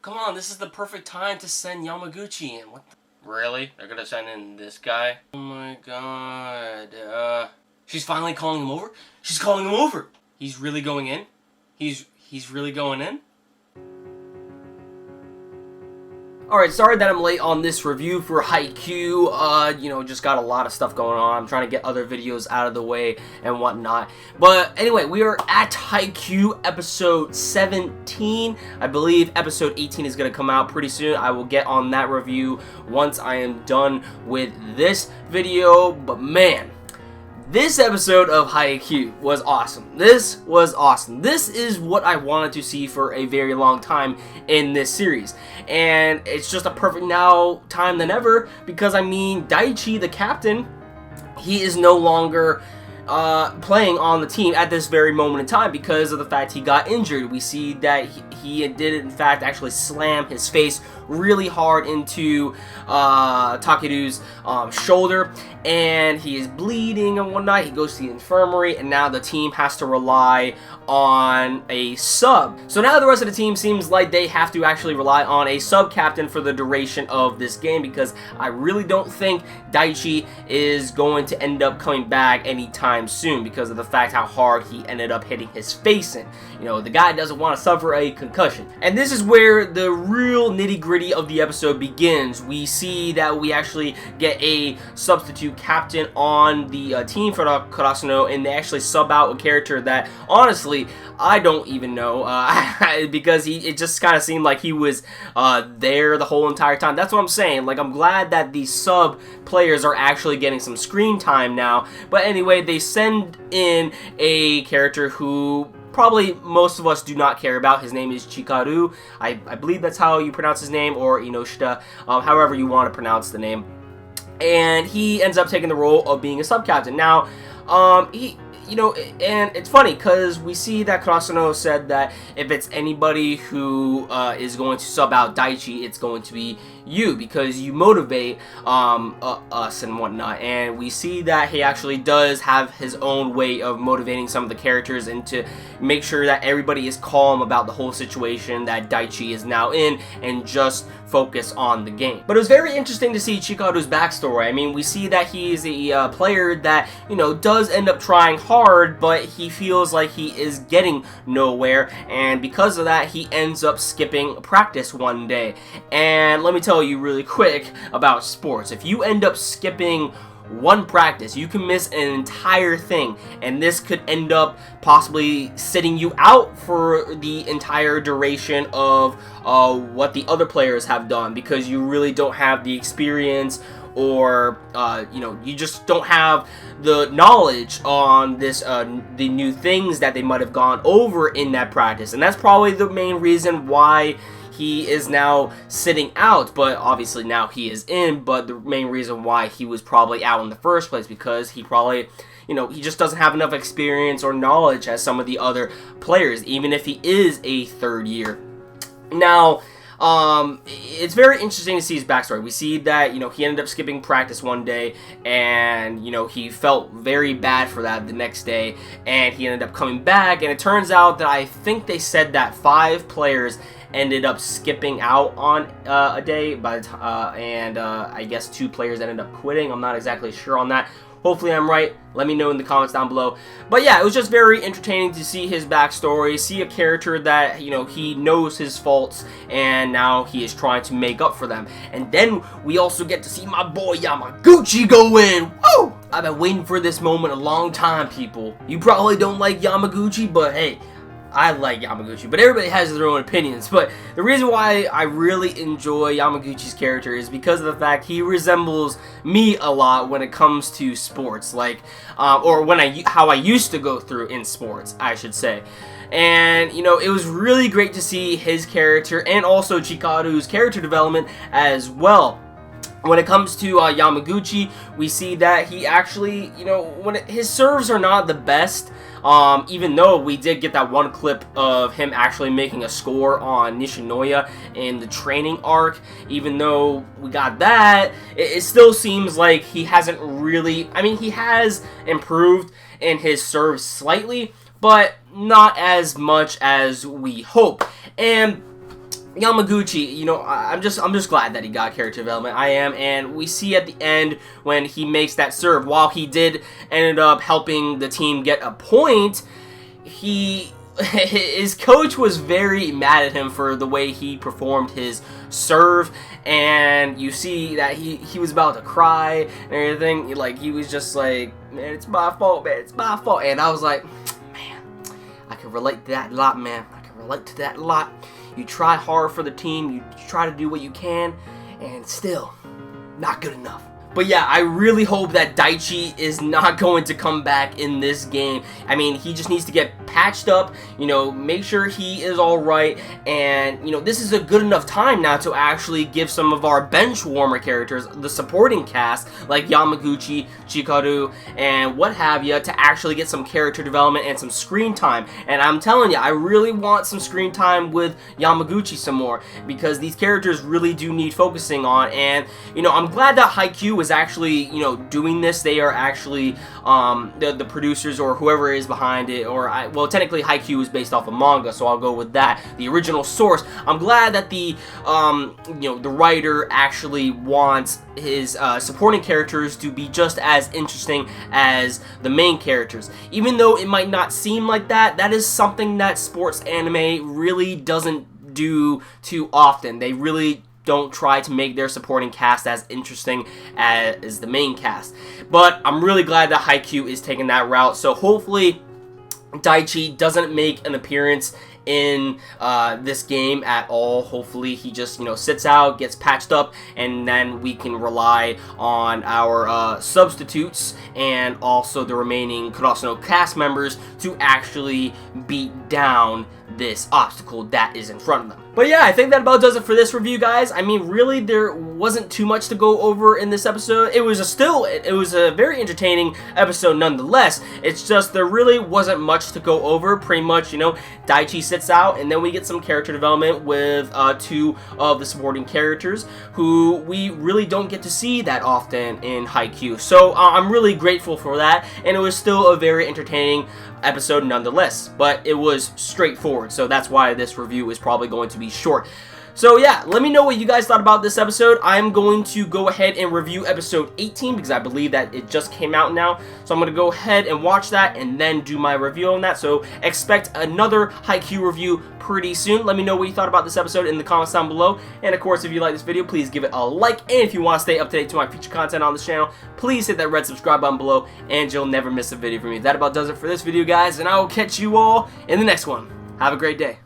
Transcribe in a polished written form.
Come on, this is the perfect time to send Yamaguchi in. What the? Really? They're gonna send in this guy? Oh my god. She's finally calling him over? She's calling him over! He's really going in? He's really going in? Alright, sorry that I'm late on this review for Haikyuu. Just got a lot of stuff going on. I'm trying to get other videos out of the way and whatnot. But anyway, we are at Haikyuu episode 17. I believe episode 18 is going to come out pretty soon. I will get on that review once I am done with this video. But man, this episode of Haikyuu was awesome. This was awesome. This is what I wanted to see for a very long time in this series. And it's just a perfect now time than ever because, I mean, Daichi, the captain, he is no longer playing on the team at this very moment in time because of the fact he got injured. We see that he did, in fact, actually slam his face really hard into Takeru's shoulder, and he is bleeding and whatnot. He goes to the infirmary, and now the team has to rely on a sub. So now the rest of the team seems like they have to actually rely on a sub-captain for the duration of this game because I really don't think Daichi is going to end up coming back anytime soon because of the fact how hard he ended up hitting his face in. You know, the guy doesn't want to suffer a concussion. And this is where the real nitty-gritty of the episode begins. We see that we actually get a substitute captain on the team for Karasuno, and they actually sub out a character that, honestly, I don't even know, because it just kind of seemed like he was there the whole entire time. That's what I'm saying. Like, I'm glad that these sub players are actually getting some screen time now. But anyway, they send in a character who probably most of us do not care about. His name is Chikaru. I believe that's how you pronounce his name, or Inoshita, however you want to pronounce the name. And he ends up taking the role of being a sub-captain. Now, and it's funny because we see that Karasuno said that if it's anybody who is going to sub out Daichi, it's going to be you because you motivate us and whatnot. And we see that he actually does have his own way of motivating some of the characters and to make sure that everybody is calm about the whole situation that Daichi is now in and just focus on the game. But it was very interesting to see Chikaru's backstory. I mean, we see that he's a player that, does end up trying hard, but he feels like he is getting nowhere, and because of that, he ends up skipping practice one day. And let me tell you really quick about sports. If you end up skipping one practice, you can miss an entire thing, and this could end up possibly sitting you out for the entire duration of what the other players have done because you really don't have the experience, or you just don't have the knowledge on this the new things that they might have gone over in that practice. And that's probably the main reason why he is now sitting out, but obviously now he is in. But the main reason why he was probably out in the first place because he probably, he just doesn't have enough experience or knowledge as some of the other players, even if he is a third year. Now, it's very interesting to see his backstory. We see that, he ended up skipping practice one day, and, he felt very bad for that the next day, and he ended up coming back, and it turns out that I think they said that 5 players ended up skipping out on a day, and I guess 2 players ended up quitting. I'm not exactly sure on that. Hopefully I'm right. Let me know in the comments down below. But yeah, it was just very entertaining to see his backstory, see a character that, he knows his faults, and now he is trying to make up for them. And then we also get to see my boy Yamaguchi go in. Woo! I've been waiting for this moment a long time, people. You probably don't like Yamaguchi, but hey, I like Yamaguchi, but everybody has their own opinions. But the reason why I really enjoy Yamaguchi's character is because of the fact he resembles me a lot when it comes to sports, like, or how I used to go through in sports, I should say. And, it was really great to see his character and also Chikaru's character development as well. When it comes to Yamaguchi, we see that he actually, his serves are not the best, even though we did get that one clip of him actually making a score on Nishinoya in the training arc. Even though we got that, it still seems like he hasn't really, he has improved in his serves slightly, but not as much as we hope. And Yamaguchi, you know, I'm just glad that he got character development. I am, and we see at the end when he makes that serve, while he did ended up helping the team get a point, his coach was very mad at him for the way he performed his serve, and you see that he was about to cry and everything. Like, he was just like, man, it's my fault, man, it's my fault. And I was like, man, I can relate to that a lot, man. I can relate to that a lot. You try hard for the team, you try to do what you can, and still not good enough. But yeah, I really hope that Daichi is not going to come back in this game. I mean, he just needs to get patched up, you know, make sure he is alright, and, you know, this is a good enough time now to actually give some of our bench warmer characters, the supporting cast, like Yamaguchi, Chikaru, and what have you, to actually get some character development and some screen time. And I'm telling you, I really want some screen time with Yamaguchi some more, because these characters really do need focusing on. And, you know, I'm glad that Haikyuu is actually, you know, doing this. They are actually the producers or whoever is behind it, or well, technically Haikyuu is based off of manga, so I'll go with that, the original source. I'm glad that the you know, the writer actually wants his supporting characters to be just as interesting as the main characters. Even though it might not seem like that, that is something that sports anime really doesn't do too often. They really don't try to make their supporting cast as interesting as the main cast. But I'm really glad that Haikyuu is taking that route, so hopefully Daichi doesn't make an appearance in this game at all. Hopefully he just, you know, sits out, gets patched up, and then we can rely on our substitutes and also the remaining Kurosano cast members to actually beat down this obstacle that is in front of them. But yeah, I think that about does it for this review, guys. I mean, really, there wasn't too much to go over in this episode. It was a very entertaining episode nonetheless. It's just there really wasn't much to go over. Pretty much, you know, Daichi sits out, and then we get some character development with two of the supporting characters who we really don't get to see that often in Haikyuu. So I'm really grateful for that, and it was still a very entertaining episode nonetheless, but it was straightforward, so that's why this review is probably going to be short. So yeah, let me know what you guys thought about this episode. I'm going to go ahead and review episode 18 because I believe that it just came out now. So I'm going to go ahead and watch that and then do my review on that. So expect another Haikyuu review pretty soon. Let me know what you thought about this episode in the comments down below. And of course, if you like this video, please give it a like. And if you want to stay up to date to my future content on this channel, please hit that red subscribe button below and you'll never miss a video from me. That about does it for this video, guys, and I will catch you all in the next one. Have a great day.